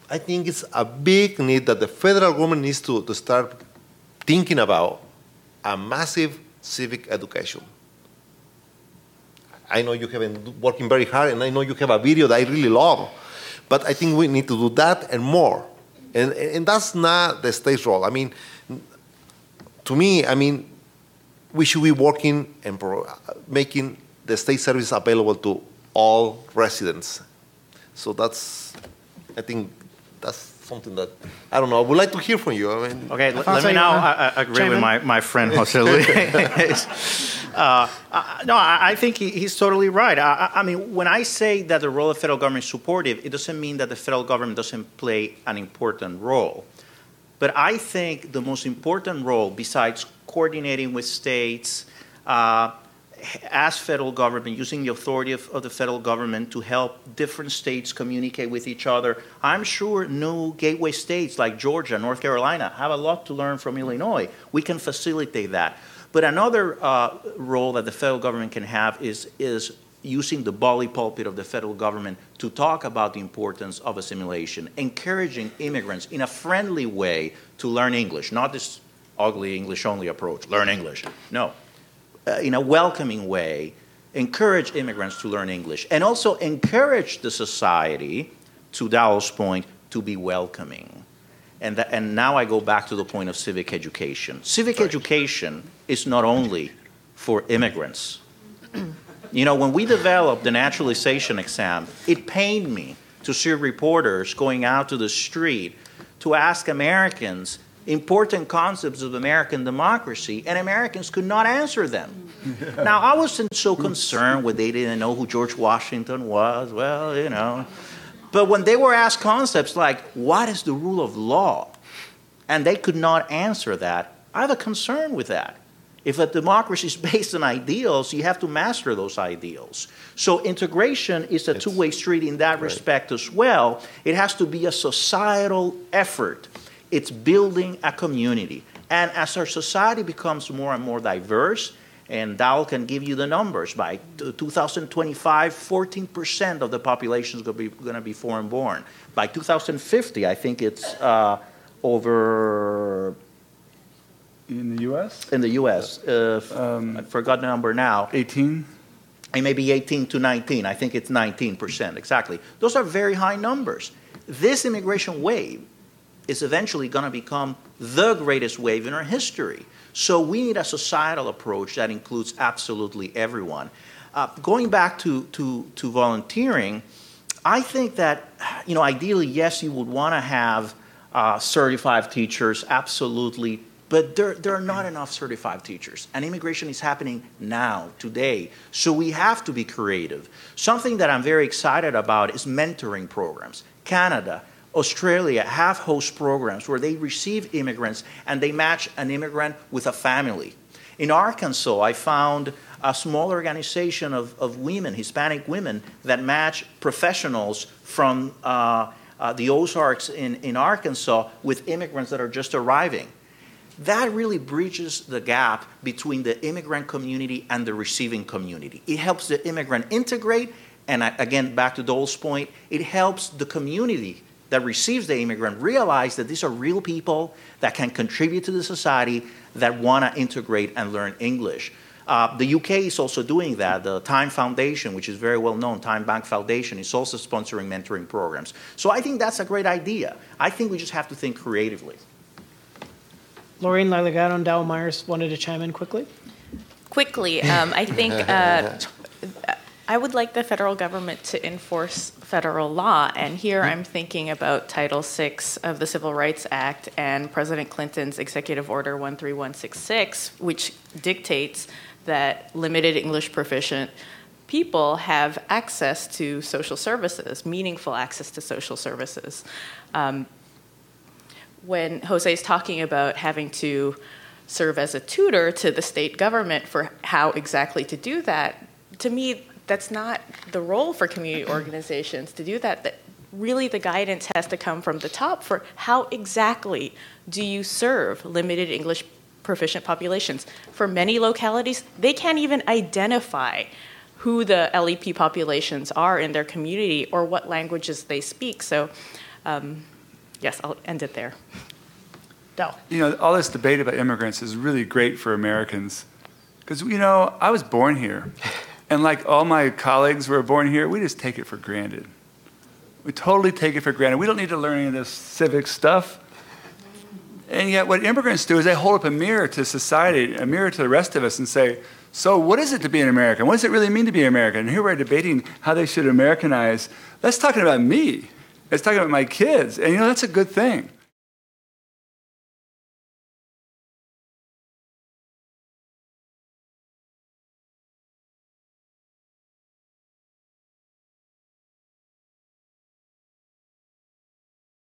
I think it's a big need that the federal government needs to start thinking about a massive civic education. I know you have been working very hard, and I know you have a video that I really love, but I think we need to do that and more. And that's not the state's role. I mean, to me, I mean, we should be working and making the state service available to all residents. So that's, I think, that's something that, I don't know, I would like to hear from you. I mean, okay, let me now agree with my friend José Luis. No, I think he's totally right. I mean, when I say that the role of the federal government is supportive, it doesn't mean that the federal government doesn't play an important role. But I think the most important role, besides coordinating with states, as federal government, using the authority of the federal government to help different states communicate with each other. I'm sure new gateway states like Georgia, North Carolina have a lot to learn from Illinois. We can facilitate that. But another role that the federal government can have is using the bully pulpit of the federal government to talk about the importance of assimilation, encouraging immigrants in a friendly way to learn English, not this ugly English-only approach, learn English. No. In a welcoming way, encourage immigrants to learn English, and also encourage the society, to Dowell's point, to be welcoming. And now I go back to the point of civic education. Civic education is not only for immigrants. You know, when we developed the naturalization exam, it pained me to see reporters going out to the street to ask Americans important concepts of American democracy, and Americans could not answer them. Now, I wasn't so concerned when they didn't know who George Washington was. Well, you know. But when they were asked concepts like, what is the rule of law? And they could not answer that, I have a concern with that. If a democracy is based on ideals, you have to master those ideals. So integration is a two-way street in that respect as well. It has to be a societal effort. It's building a community. And as our society becomes more and more diverse, and Dowell can give you the numbers, by 2025, 14% of the population is going to be foreign born. By 2050, I think it's over... In the U.S.? In the U.S. I forgot the number now. 18? It may be 18 to 19. I think it's 19%, exactly. Those are very high numbers. This immigration wave is eventually going to become the greatest wave in our history. So we need a societal approach that includes absolutely everyone. Going back to volunteering, I think that, you know, ideally, yes, you would want to have certified teachers, absolutely, but there are not enough certified teachers. And immigration is happening now, today. So we have to be creative. Something that I'm very excited about is mentoring programs. Canada, Australia have host programs where they receive immigrants and they match an immigrant with a family. In Arkansas, I found a small organization of women, Hispanic women, that match professionals from the Ozarks in Arkansas with immigrants that are just arriving. That really bridges the gap between the immigrant community and the receiving community. It helps the immigrant integrate, and again, back to Dowell's point, it helps the community that receives the immigrant realize that these are real people that can contribute to the society, that want to integrate and learn English. The UK is also doing that. The Time Foundation, which is very well known, Time Bank Foundation, is also sponsoring mentoring programs. So I think that's a great idea. I think we just have to think creatively. Laureen Laglagaron, Dowell Myers wanted to chime in quickly. Quickly, I think I would like the federal government to enforce federal law, and here I'm thinking about Title VI of the Civil Rights Act and President Clinton's Executive Order 13166, which dictates that limited English proficient people have access to social services, meaningful access to social services. When Jose is talking about having to serve as a tutor to the state government for how exactly to do that, to me, that's not the role for community organizations to do that. That really the guidance has to come from the top for how exactly do you serve limited English proficient populations. For many localities, they can't even identify who the LEP populations are in their community or what languages they speak. So Yes, I'll end it there. Dowell. You know, all this debate about immigrants is really great for Americans. Because, you know, I was born here. And like all my colleagues who were born here, we just take it for granted. We totally take it for granted. We don't need to learn any of this civic stuff. And yet what immigrants do is they hold up a mirror to society, a mirror to the rest of us and say, so what is it to be an American? What does it really mean to be an American? And here we're debating how they should Americanize. That's talking about me. It's talking about my kids. And, you know, that's a good thing.